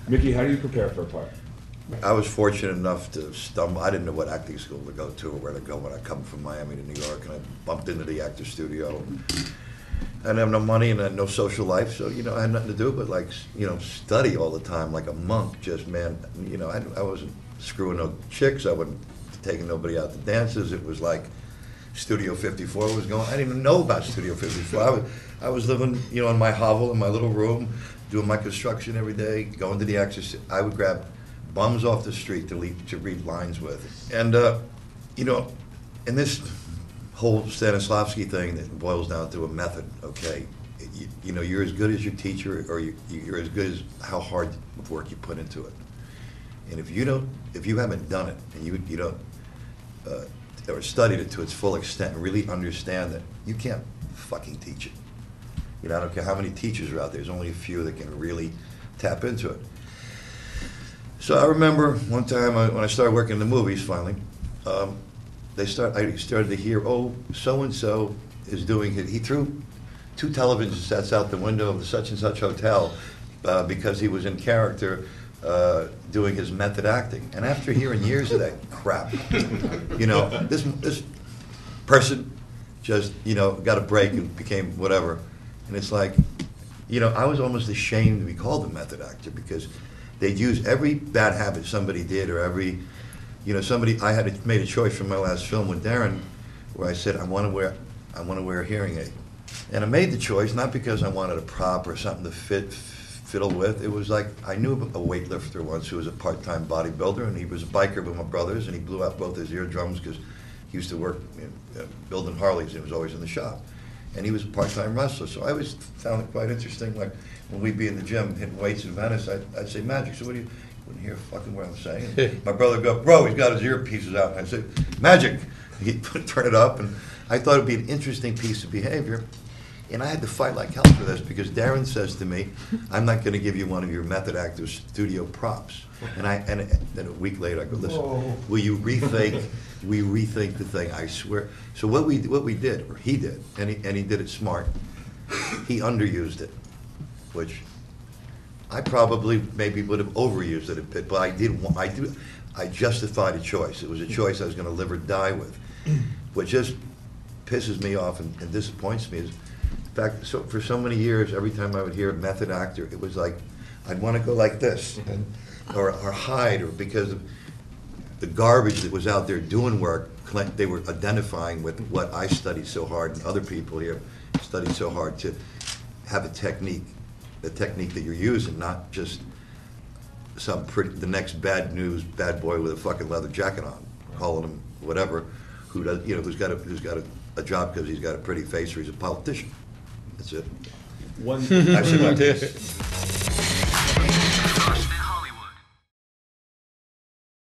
Mickey, how do you prepare for a part? I was fortunate enough to stumble. I didn't know what acting school to go to or where to go when I come from Miami to New York, and I bumped into the actor studio. I didn't have no money and I had no social life, so, I had nothing to do but, like, study all the time like a monk. Just, man, I wasn't screwing no chicks. I wasn't taking nobody out to dances. It was like Studio 54 was going. I didn't even know about Studio 54. I was living, in my hovel in my little room, doing my construction every day, going to the actors. I would grab bums off the street to read lines with. And, in this whole Stanislavski thing that boils down to a method, okay? You're as good as your teacher, or you're as good as how hard of work you put into it. And if you haven't done it, and you don't, or studied it to its full extent and really understand that, you can't fucking teach it. I don't care how many teachers are out there, there's only a few that can really tap into it. So I remember one time when I started working in the movies finally, I started to hear, so-and-so is doing it. He threw 2 television sets out the window of the such and such hotel because he was in character doing his method acting. And after hearing years of that crap, this person just, got a break and became whatever. And it's like, I was almost ashamed to be called a method actor because they'd use every bad habit somebody did, or every, I had made a choice for my last film with Darren where I said, I want to wear a hearing aid. And I made the choice not because I wanted a prop or something to fiddle with. It was like, I knew a weightlifter once who was a part-time bodybuilder, and he was a biker with my brothers, and he blew out both his eardrums because he used to work building Harleys, and he was always in the shop. And he was a part-time wrestler, so I always found it quite interesting. Like, when we'd be in the gym hitting weights in Venice, I'd say, Magic, so what do you wouldn't hear fucking what I'm saying? My brother would go, bro, he's got his earpieces out. And I'd say, Magic. He'd turn it up, and I thought it'd be an interesting piece of behavior. And I had to fight like hell for this because Darren says to me, I'm not going to give you one of your method actors studio props. And then a week later I go, listen, will you rethink the thing? I swear. So what we did, or he did, and he did it smart, he underused it, which I probably maybe would have overused it a bit, but I justified a choice. It was a choice I was going to live or die with. What just pisses me off and disappoints me is, in fact, so for so many years, every time I would hear a method actor, it was like, I'd want to go like this, or hide, or because of the garbage that was out there doing work, they were identifying with what I studied so hard, and other people here studied so hard to have a technique that you're using, not just the next bad boy with a fucking leather jacket on, calling him whatever, who's got a job because he's got a pretty face or he's a politician. That's it. I said my piece.